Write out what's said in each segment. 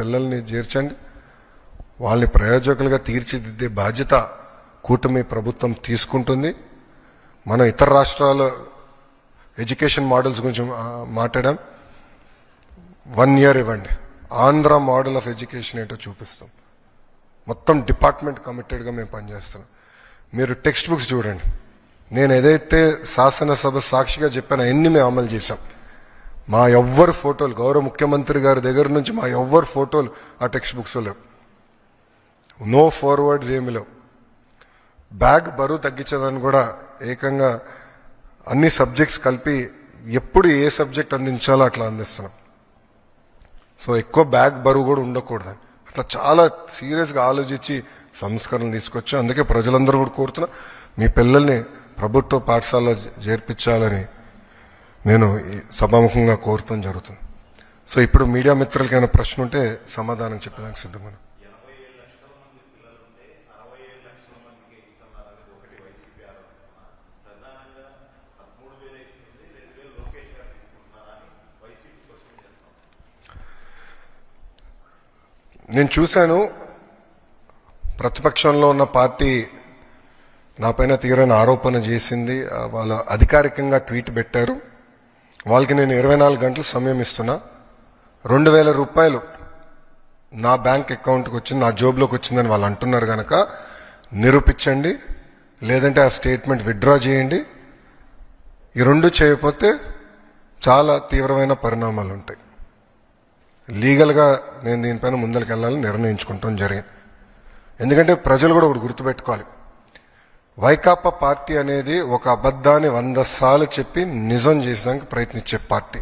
పిల్లల్ని చేర్చండి, వాళ్ళని ప్రయోజకులుగా తీర్చిదిద్దే బాధ్యత కూటమి ప్రభుత్వం తీసుకుంటుంది. మనం ఇతర రాష్ట్రాల ఎడ్యుకేషన్ మోడల్స్ గురించి మాట్లాడాం. 1 year ఇవ్వండి, ఆంధ్ర మోడల్ ఆఫ్ ఎడ్యుకేషన్ ఏంటో చూపిస్తాం. మొత్తం డిపార్ట్మెంట్ కమిటెడ్గా మేము పనిచేస్తున్నాం. మీరు టెక్స్ట్ బుక్స్ చూడండి. నేను ఏదైతే శాసనసభ సాక్షిగా చెప్పానో అన్ని మేము అమలు చేశాం. మా ఎవ్వరు ఫోటోలు, గౌరవ ముఖ్యమంత్రి గారి దగ్గర నుంచి మా ఎవ్వరు ఫోటోలు ఆ టెక్స్ట్ బుక్స్లో లేవు. నో ఫార్వర్డ్స్ ఏమి లేవు. బ్యాగ్ బరువు తగ్గించదని కూడా ఏకంగా అన్ని సబ్జెక్ట్స్ కలిపి ఎప్పుడు ఏ సబ్జెక్ట్ అందించాలో అట్లా అందిస్తున్నాం. సో ఎక్కువ బ్యాగ్ బరువు కూడా ఉండకూడదని అట్లా చాలా సీరియస్గా ఆలోచించి సంస్కరణలు తీసుకొచ్చి, అందుకే ప్రజలందరూ కూడా కోరుతున్నా మీ పిల్లల్ని ప్రభుత్వ పాఠశాలలో చేర్పించాలని నేను సభాముఖంగా కోరుతాం జరుగుతుంది. సో ఇప్పుడు మీడియా మిత్రులకైనా ప్రశ్న ఉంటే సమాధానం చెప్పడానికి సిద్ధంగా. నేను చూశాను, ప్రతిపక్షంలో ఉన్న పార్టీ నాపైన తీరని ఆరోపణ చేసింది. వాళ్ళు అధికారికంగా ట్వీట్ పెట్టారు. వాళ్ళకి నేను 24 గంటలు సమయం ఇస్తున్నా. 2000 రూపాయలు నా బ్యాంక్ అకౌంట్కి వచ్చింది, నా జోబులోకి వచ్చిందని వాళ్ళు అంటున్నారు కనుక నిరూపించండి, లేదంటే ఆ స్టేట్మెంట్ విత్డ్రా చేయండి. ఈ రెండు చేయకపోతే చాలా తీవ్రమైన పరిణామాలు ఉంటాయి. లీగల్గా నేను దీనిపైన ముందరికి వెళ్ళాలని నిర్ణయించుకుంటాం జరిగింది. ఎందుకంటే ప్రజలు కూడా ఒకటి గుర్తుపెట్టుకోవాలి, వైకాపా పార్టీ అనేది ఒక అబద్ధాన్ని 100 సార్లు చెప్పి నిజం చేసేదానికి ప్రయత్నించే పార్టీ.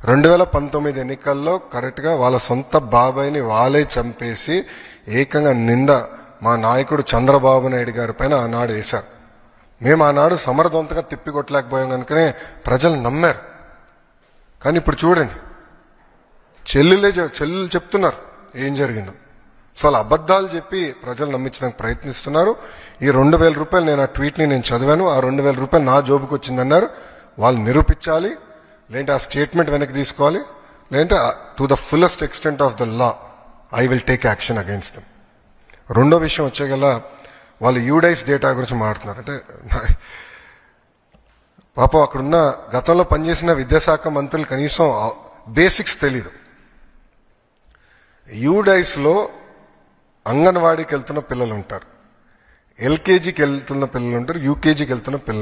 2019 ఎన్నికల్లో కరెక్ట్గా వాళ్ళ సొంత బాబాయిని వాళ్ళే చంపేసి ఏకంగా నింద మా నాయకుడు చంద్రబాబు నాయుడు గారి పైన ఆనాడు వేశారు. మేము ఆనాడు సమర్థవంతంగా తిప్పికొట్టలేకపోయాం కనుకనే ప్రజలు నమ్మారు. కానీ ఇప్పుడు చూడండి, చెల్లెలు చెప్తున్నారు ఏం జరిగిందో. సో అలా అబద్ధాలు చెప్పి ప్రజలు నమ్మించడానికి ప్రయత్నిస్తున్నారు. ఈ 2000 రూపాయలు, నేను ఆ ట్వీట్ని నేను చదివాను, ఆ 2000 రూపాయలు నా జోబుకి వచ్చిందన్నారు. వాళ్ళు నిరూపించాలి, లేదంటే ఆ స్టేట్మెంట్ వెనక్కి తీసుకోవాలి, లేదంటే to the fullest extent of the law I will take action against them. రెండో విషయం వచ్చేగల, వాళ్ళు యూడైస్ డేటా గురించి మాట్లాడుతున్నారు. అంటే పాపం అక్కడున్న గతంలో పనిచేసిన విద్యాశాఖ మంత్రులు కనీసం బేసిక్స్ తెలీదు. యూడైస్లో అంగన్వాడీకి వెళ్తున్న పిల్లలు ఉంటారు, ఎల్కేజీకి వెళ్తున్న పిల్లలు ఉంటారు, యూకేజీకి వెళ్తున్న పిల్లలు ఉంటారు.